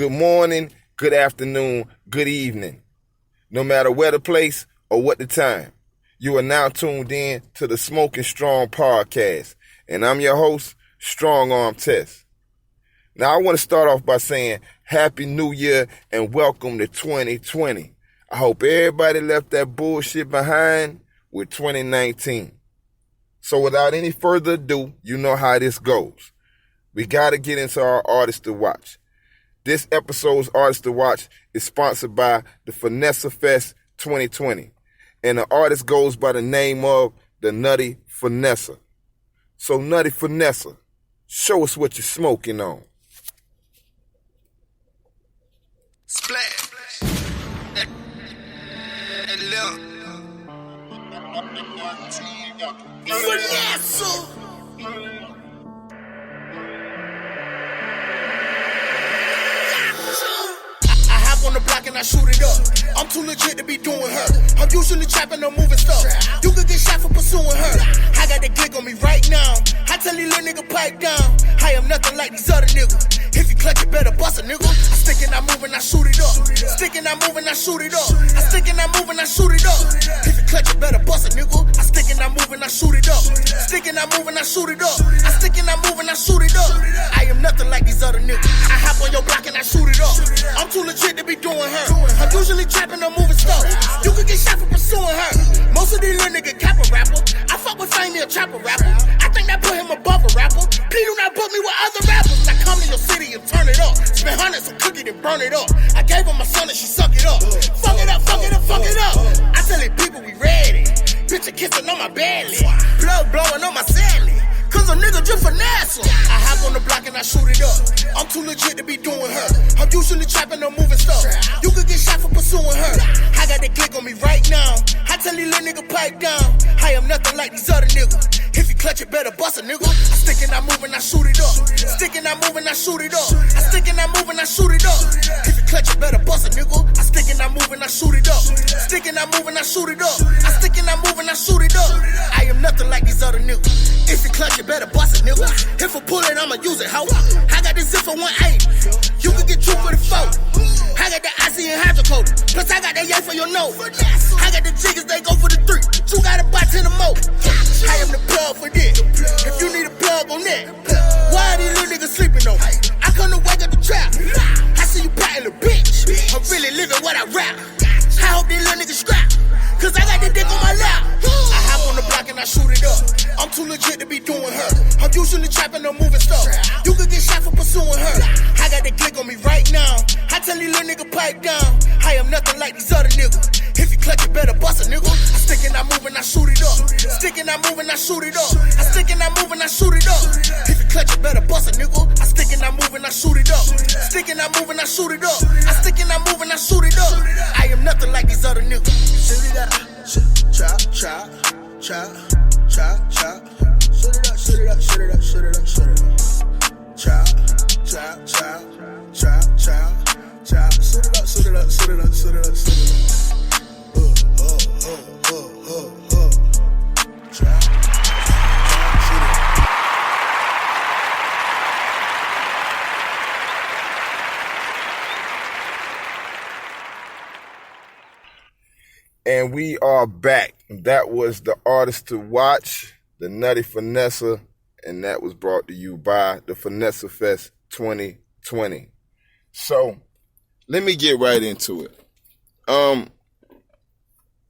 good morning, good afternoon, good evening. No matter where the place or what the time, you are now tuned in to the Smoking Strong podcast. And I'm your host, Strong Arm Test. Now, I want to start off by saying Happy New Year and welcome to 2020. I hope everybody left that bullshit behind with 2019. So without any further ado, you know how this goes. We got to get into our artists to watch. This episode's artist to watch is sponsored by the Finessa Fest 2020. And the artist goes by the name of the Nutty Finessa. So Nutty Finessa, show us what you're smoking on. Splash. Vanessa. I hop on the block and I shoot it up. I'm too legit to be doing her. I'm usually trapping or moving stuff. You could get shot for pursuing her. I got the gig on me right now. I tell you little nigga pipe down. I am nothing like these other niggas. If you clutch it, better bust a nigga. I stick and I move and I shoot it up. Stick and I move and I shoot it up. I stick and I move and I shoot it up. If you clutch it, better bust a nigga. I stick and I move and I shoot it up. Stick and I move and I shoot it up. I stick and I move and I shoot it up. I am nothing like these other niggas. I hop on your block and I shoot it up. I'm too legit to be doing her. I'm usually trapping or moving stuff. You could get shot for pursuing her. Most of these little niggas cap a rapper. I fuck with Fame, a trapper rapper. I think that put him above a rapper. Please do not put me with other rappers. I come to your city and turn it up. Spend hundreds on cookie and burn it up. I gave her my son and she suck it up. Fuck it up, fuck it up, fuck it up. I tell these people we ready. Bitch kissing on my belly. Blood blowing on my celly. Cause a nigga just finesse. I hop on the block and I shoot it up. I'm too legit to be doing her. I'm usually trapping or moving stuff. You could get shot for pursuing her. I got the click on me right now. I tell you little nigga pipe down. I am nothing like these other niggas. If you clutch it, better bust a nigga. I stick and I move and I shoot it up. Stick and I move and I shoot it up. I stick and I move and I shoot it up. If you clutch it, better bust a nigga. I stick and I move and I shoot it up. Stick and I move and I shoot it up. I stick and I move and I shoot it up. I am nothing like these other niggas. If you clutch it, better bust it, nigga. If I pull it, I'ma use it, ho. I got this zip for 180. You can get two for the 4. I got the icy and hydrocoded. Plus I got that yay for your nose. I got the jiggers, they go for the 3. You gotta buy 10 or more. I am the plug for this. If you need a plug on that, why are these little niggas sleeping on? I come to wake up the trap. I see you patting the bitch. I'm really living what I rap. I hope these little niggas scrap. Cause I got the dick on my lap. I hop on the block and I shoot it up. I'm too legit to be doing her. I'm usually trapping or moving stuff. You could get shot for pursuing her. I got the click on me right now. I tell you little nigga pipe down. I am nothing like these other niggas. If you clutch it, better bust a nigga. I stick and I move and I shoot it up. Stick and I move and I shoot it up. I stick and I move and I shoot it up. If you clutch it, better bust a nigga. I stick and I move and I shoot it up. Stick and I move and I shoot it up. I stick and I move and I shoot it up. I am nothing like these other niggas. Shoot it up. Chop, chop, chop, chop, chop. Shoot it up, shoot it up, shoot it up, shoot it up, shoot it up. Chop, chop, chop, chop, chop, chop. Shoot it up, shoot it up, shoot it up, shoot it up, shoot it up. Chop, shoot it up. And we are back. That was the artist to watch, the Nutty Finessa, and that was brought to you by the Finessa Fest 2020. So, let me get right into it.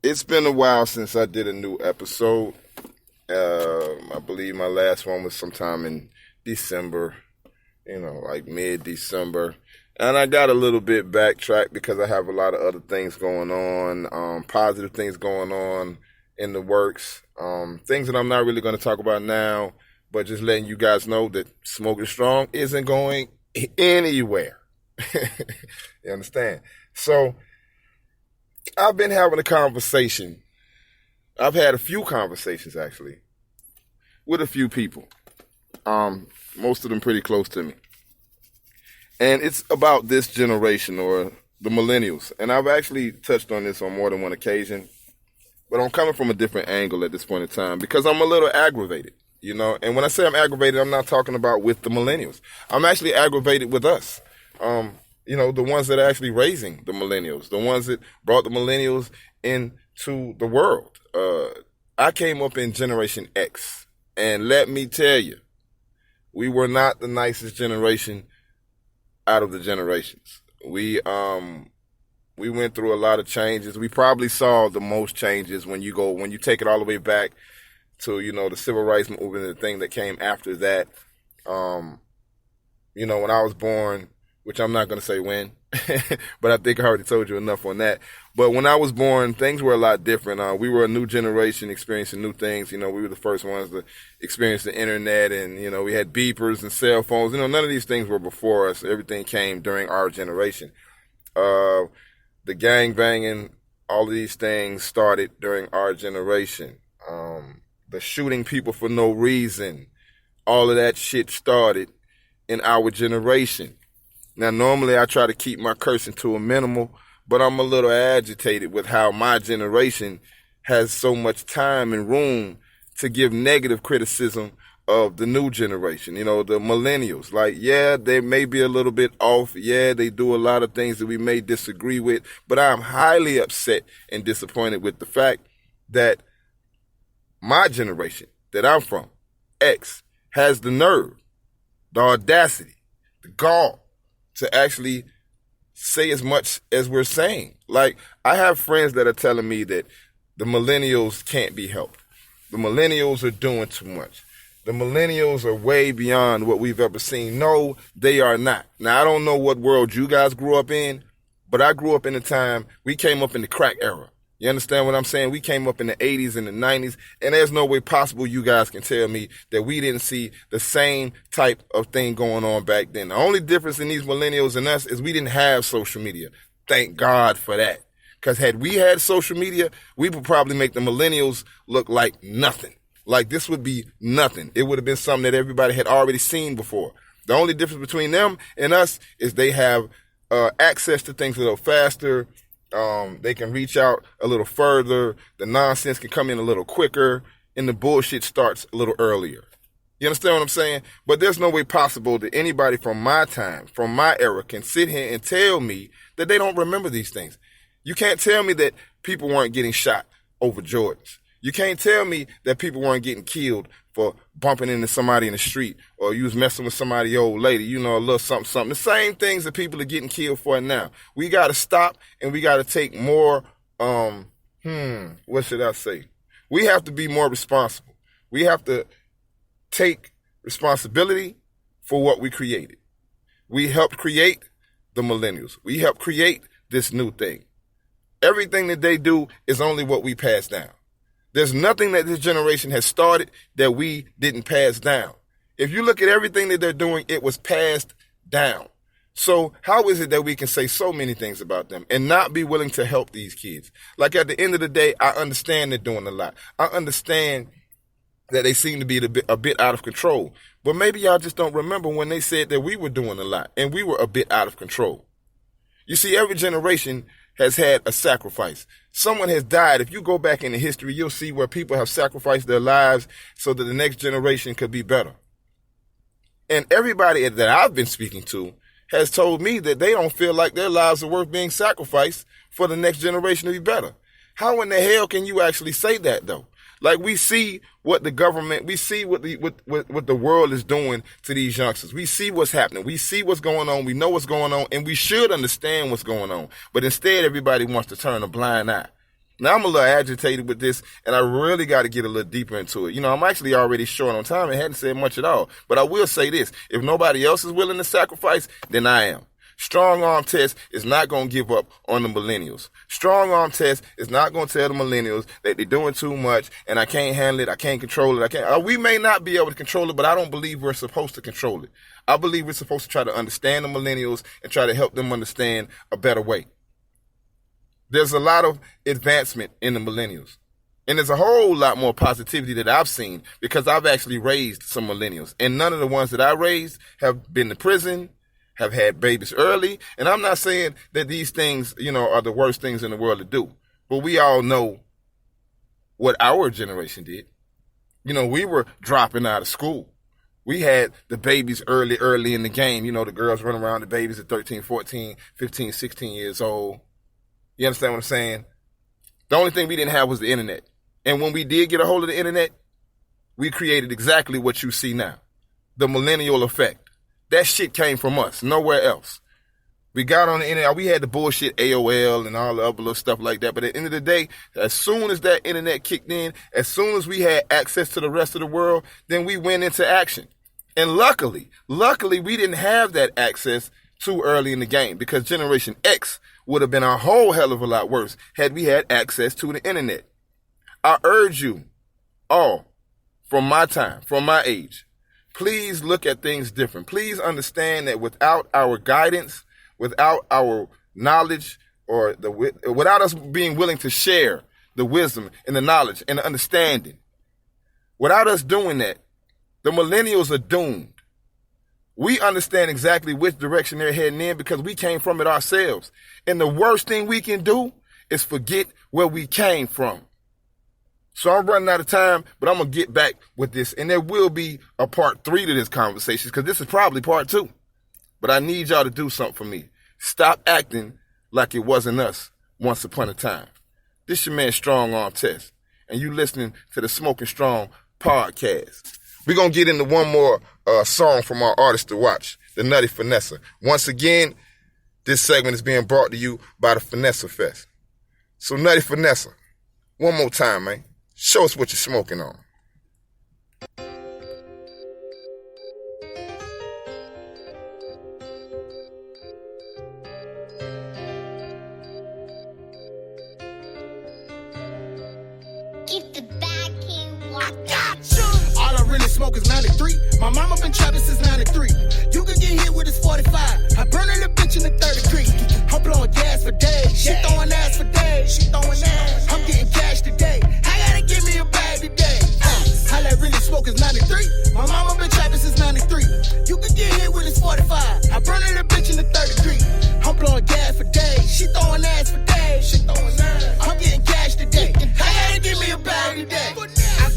It's been a while since I did a new episode. I believe my last one was sometime in December, like mid-December. And I got a little bit backtracked because I have a lot of other things going on, positive things going on in the works, things that I'm not really going to talk about now, but just letting you guys know that Smoking Strong isn't going anywhere. You understand? So I've been having a conversation. I've had a few conversations, actually, with a few people, most of them pretty close to me. And it's about this generation, or the millennials. And I've actually touched on this on more than one occasion, but I'm coming from a different angle at this point in time because I'm a little aggravated, And when I say I'm aggravated, I'm not talking about with the millennials. I'm actually aggravated with us. the ones that are actually raising the millennials, the ones that brought the millennials into the world. I came up in Generation X, and let me tell you, we were not the nicest generation out of the generations. We went through a lot of changes. We probably saw the most changes when you take it all the way back to, the civil rights movement and the thing that came after that. When I was born, which I'm not going to say when, but I think I already told you enough on that. But when I was born, things were a lot different. We were a new generation experiencing new things. We were the first ones to experience the internet, and, we had beepers and cell phones. None of these things were before us. Everything came during our generation. The gang banging, all of these things started during our generation. The shooting people for no reason, all of that shit started in our generation. Now, normally I try to keep my cursing to a minimal, but I'm a little agitated with how my generation has so much time and room to give negative criticism of the new generation, the millennials. Like, yeah, they may be a little bit off. Yeah, they do a lot of things that we may disagree with, but I'm highly upset and disappointed with the fact that my generation that I'm from, X, has the nerve, the audacity, the gall to actually say as much as we're saying. Like, I have friends that are telling me that the millennials can't be helped. The millennials are doing too much. The millennials are way beyond what we've ever seen. No, they are not. Now, I don't know what world you guys grew up in, but I grew up in a time, we came up in the crack era. You understand what I'm saying? We came up in the 80s and the 90s, and there's no way possible you guys can tell me that we didn't see the same type of thing going on back then. The only difference in these millennials and us is we didn't have social media. Thank God for that. Because had we had social media, we would probably make the millennials look like nothing. Like, this would be nothing. It would have been something that everybody had already seen before. The only difference between them and us is they have access to things a little faster. They can reach out a little further. The nonsense can come in a little quicker, and the bullshit starts a little earlier. You understand what I'm saying? But there's no way possible that anybody from my time, from my era, can sit here and tell me that they don't remember these things. You can't tell me that people weren't getting shot over Jordans. You can't tell me that people weren't getting killed for bumping into somebody in the street, or you was messing with somebody's old lady, a little something, something. The same things that people are getting killed for now. We got to stop, and we got to take more, what should I say? We have to be more responsible. We have to take responsibility for what we created. We helped create the millennials. We helped create this new thing. Everything that they do is only what we pass down. There's nothing that this generation has started that we didn't pass down. If you look at everything that they're doing, it was passed down. So how is it that we can say so many things about them and not be willing to help these kids? Like, at the end of the day, I understand they're doing a lot. I understand that they seem to be a bit out of control. But maybe y'all just don't remember when they said that we were doing a lot and we were a bit out of control. You see, every generation has had a sacrifice. Someone has died. If you go back into history, you'll see where people have sacrificed their lives so that the next generation could be better. And everybody that I've been speaking to has told me that they don't feel like their lives are worth being sacrificed for the next generation to be better. How in the hell can you actually say that, though? Like, we see what the government, we see what the world is doing to these youngsters. We see what's happening. We see what's going on. We know what's going on, and we should understand what's going on. But instead, everybody wants to turn a blind eye. Now, I'm a little agitated with this, and I really got to get a little deeper into it. I'm actually already short on time and hadn't said much at all. But I will say this. If nobody else is willing to sacrifice, then I am. Strong Arm Test is not going to give up on the millennials. Strong Arm Test is not going to tell the millennials that they're doing too much and I can't handle it, I can't control it, we may not be able to control it, but I don't believe we're supposed to control it. I believe we're supposed to try to understand the millennials and try to help them understand a better way. There's a lot of advancement in the millennials. And there's a whole lot more positivity that I've seen because I've actually raised some millennials. And none of the ones that I raised have been to prison, have had babies early. And I'm not saying that these things, are the worst things in the world to do. But we all know what our generation did. We were dropping out of school. We had the babies early in the game. You know, the girls running around, the babies at 13, 14, 15, 16 years old. You understand what I'm saying? The only thing we didn't have was the internet. And when we did get a hold of the internet, we created exactly what you see now. The millennial effect. That shit came from us, nowhere else. We got on the internet, we had the bullshit AOL and all the other little stuff like that. But at the end of the day, as soon as that internet kicked in, as soon as we had access to the rest of the world, then we went into action. And luckily, we didn't have that access too early in the game, because Generation X would have been a whole hell of a lot worse had we had access to the internet. I urge you all, from my time, from my age, please look at things different. Please understand that without our guidance, without our knowledge, or without us being willing to share the wisdom and the knowledge and the understanding, without us doing that, the millennials are doomed. We understand exactly which direction they're heading in because we came from it ourselves. And the worst thing we can do is forget where we came from. So I'm running out of time, but I'm going to get back with this. And there will be a part 3 to this conversation, because this is probably part 2. But I need y'all to do something for me. Stop acting like it wasn't us once upon a time. This your man Strong Arm Test, and you listening to the Smoking Strong podcast. We're going to get into one more song from our artist to watch, the Nutty Finessa. Once again, this segment is being brought to you by the Finessa Fest. So Nutty Finessa, one more time, man. Show us what you're smoking on. If the bad king walk, I got you. All I really smoke is 93. My mama been trapping since 93. You could get hit with this 45. I burn a little bitch in the 30 degree. I'm blowing gas for days. She throwing ass for days. She throwing ass. I'm getting cash today. I gotta give me a bag today. All I really smoke is 93. My mama been trapping since 93. You could get hit with this 45. I burn a little bitch in the 30 degree. I'm blowing gas for days. She throwing ass for days. She throwing ass. I'm getting cash today. I gotta give me a bag today.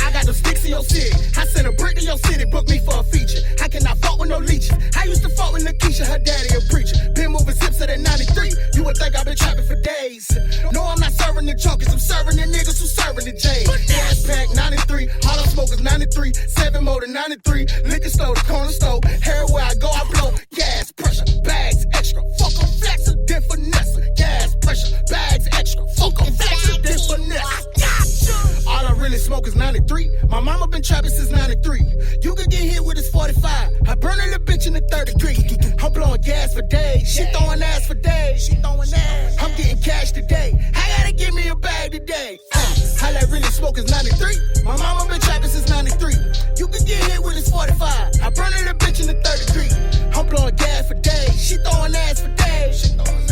I got them sticks in your city. I sent a brick to your city, book me for a feature. I cannot fuck with no leeches. I used to fuck with Nikisha, her daddy a preacher. Been moving zips at 93. You would think I've been trapping for days. No, I'm not serving the junkies. I'm serving the niggas who serving the J's. Gas pack 93. All I smoke is 93. 7 motor 93. Liquor store, the corner store. Everywhere I go, I blow. Gas pressure, bags extra. Fuck em, flexer, then finesse. Gas pressure, bags extra. Fuck em, flexer, then finesse. All I really smoke is 93. My mama been trapping since 93. You could get hit with this 45. I burn a little bitch in the 30 degree. I'm blowing gas for days. She throwing ass for days. She throwing ass. I'm getting cash today. I gotta give me a bag today. All I really smoke is 93. My mama been trapping since 93. You could get hit with this 45. I burn a little bitch in the 30 degree. I'm blowing gas for days. She throwing ass for days. She throwing ass.